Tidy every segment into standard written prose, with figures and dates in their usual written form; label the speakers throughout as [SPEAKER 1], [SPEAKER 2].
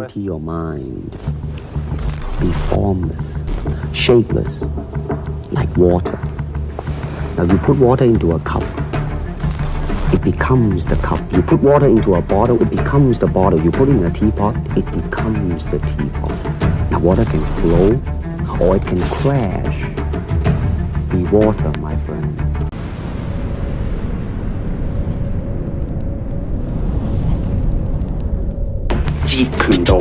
[SPEAKER 1] empty your mind. Be formless, shapeless, like water. Now you put water into a cup, it becomes the cup. You put water into a bottle, it becomes the bottle. You put it in a teapot, it becomes the teapot. Now water can flow or it can crash. Be water, my friend. Jeet Kune Do,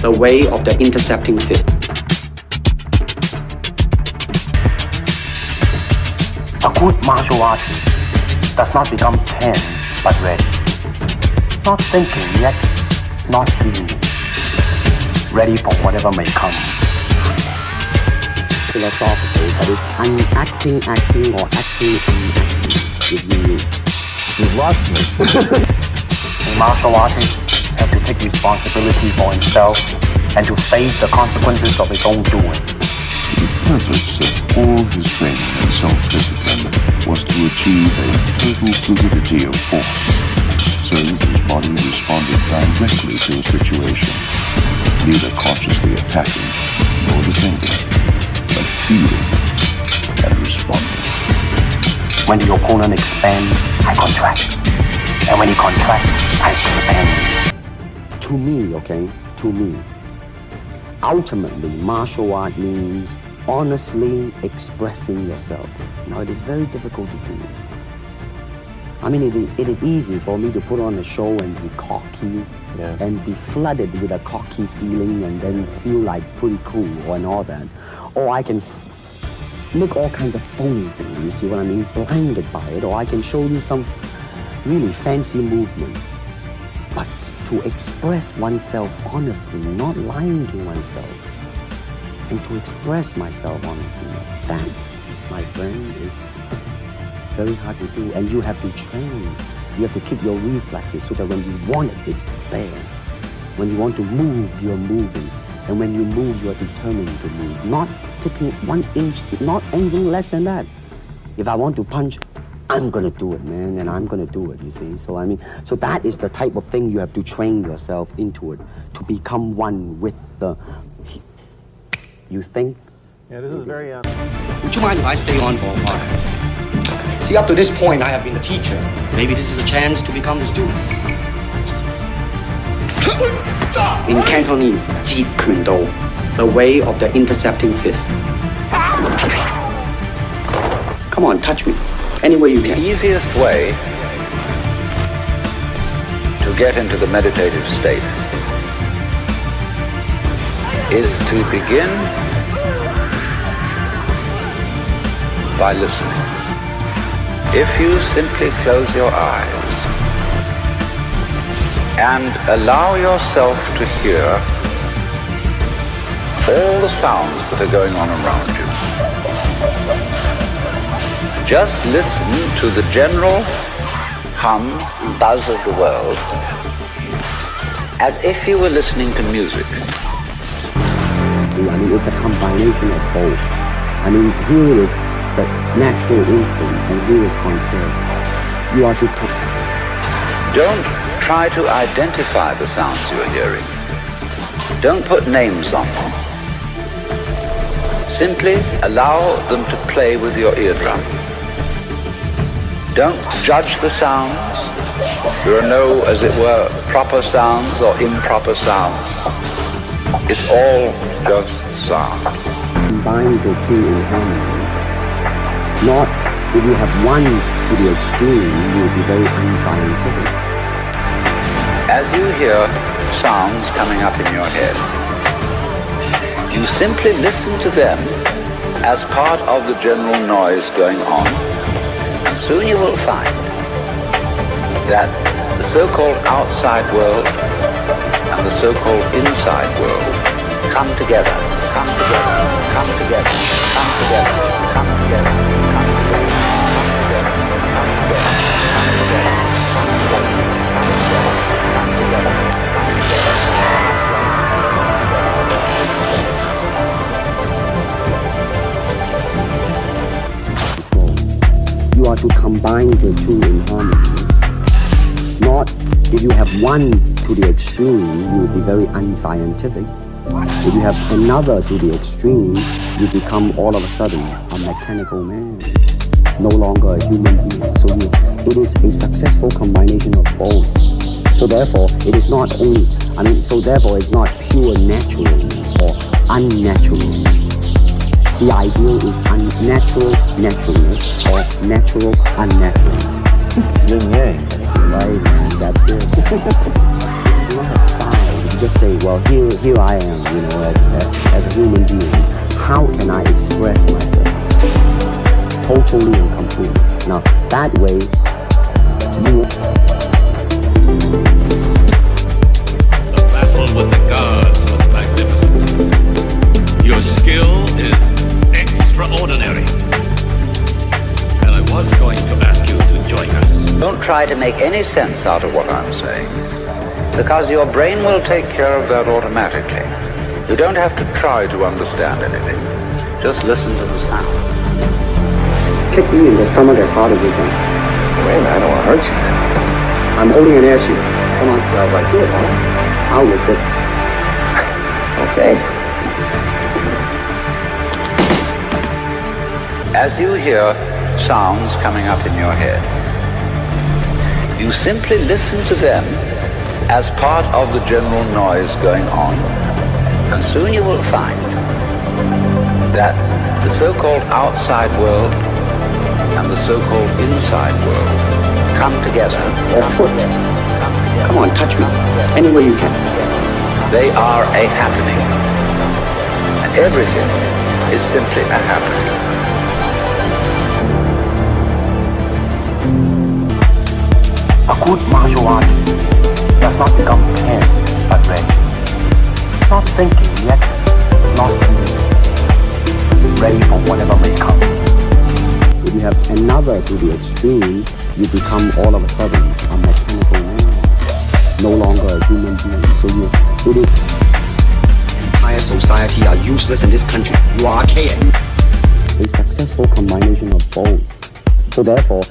[SPEAKER 1] the way of the intercepting fist. A good martial artist does not become tense but ready. Not thinking yet, not feeling. Ready for whatever may come. Philosophical, but it's acting or acting unacting. You've lost me. A martial artist has to take responsibility for himself and to face the consequences of his own doing.
[SPEAKER 2] The purpose of all his training and self-discipline was to achieve a total fluidity of force, so that his body responded directly to a situation, neither consciously attacking nor defending, but feeling and responding.
[SPEAKER 1] When the opponent expands, I contract. And when he contracts, I expand. To me, okay, to me, ultimately, martial art means honestly expressing yourself. Now, it is very difficult to do. I mean, it is easy for me to put on a show and be cocky and be flooded with a cocky feeling and then feel like pretty cool and all that. Or I can make all kinds of phony things, you see what I mean? Blinded by it. Or I can show you some really fancy movement. But to express oneself honestly, not lying to oneself, and to express myself honestly, that, my friend, is very hard to do. And you have to train. You have to keep your reflexes so that when you want it, it's there. When you want to move, you're moving. And when you move, you're determined to move. Not taking 1 inch, not anything less than that. If I want to punch, I'm gonna do it, man, and I'm gonna do it, you see. So I mean, so that is the type of thing you have to train yourself into it, to become one with the, you think?
[SPEAKER 3] Yeah, this is very
[SPEAKER 1] Would you mind if I stay on for a while? See, up to this point, I have been the teacher. Maybe this is a chance to become the student. In Cantonese, Jeet Kune Do, the way of the intercepting fist. Come on, touch me. Any way you can.
[SPEAKER 4] The easiest way to get into the meditative state is to begin by listening. If you simply close your eyes and allow yourself to hear all the sounds that are going on around you, just listen to the general hum, buzz of the world, as if you were listening to music.
[SPEAKER 1] I mean, it's a combination of both. I mean, here is the natural instinct, and here is contrary. You are to...
[SPEAKER 4] Don't try to identify the sounds you are hearing. Don't put names on them. Simply allow them to play with your eardrum. Don't judge the sounds. There are no, as it were, proper sounds or improper sounds. It's all just sound.
[SPEAKER 1] Combine the two in harmony. Not, if you have one to the extreme, you will be very unscientific.
[SPEAKER 4] As you hear sounds coming up in your head, you simply listen to them as part of the general noise going on. And soon you will find that the so-called outside world and the so-called inside world come together, come together, come together, come together, come together, come together, come together, come together, come together, come together,
[SPEAKER 1] You are to combine the two in harmony. Not If you have one to the extreme, you will be very unscientific. If you have another to the extreme, you become all of a sudden a mechanical man, no longer a human being. So it is a successful combination of both. So therefore, it is not only, therefore it's not pure natural or unnatural. The ideal is unnatural naturalness or natural unnaturalness.
[SPEAKER 3] Yin yang.
[SPEAKER 1] Right, man, that's it. You don't have style. You just say, well, here I am, as a human being. How can I express myself totally and completely? Now, that way, you...
[SPEAKER 5] The battle with the gods was magnificent. Your skill is extraordinary. And I was going to ask you to join us.
[SPEAKER 4] Don't try to make any sense out of what I'm saying, because your brain will take care of that automatically. You don't have to try to understand anything. Just listen to the sound.
[SPEAKER 1] Kick me in the stomach as hard as you can.
[SPEAKER 3] Wait a minute, I don't want to hurt you.
[SPEAKER 1] I'm holding an air shield. Come on.
[SPEAKER 3] Well, right here, huh?
[SPEAKER 1] I'll risk it.
[SPEAKER 3] Okay.
[SPEAKER 4] As you hear sounds coming up in your head, you simply listen to them as part of the general noise going on, and soon you will find that the so-called outside world and the so-called inside world come together.
[SPEAKER 1] Or foot. Come on, touch me. Any way you can.
[SPEAKER 4] They are a happening, and everything is simply a happening.
[SPEAKER 1] A good martial artist does not become tense but ready. Not thinking yet, not feeling. Ready for whatever may come. If you have another to the extreme, you become all of a sudden a mechanical man, no longer a human being. So it is. Entire society are useless in this country. You are archaic. A successful combination of both. So therefore,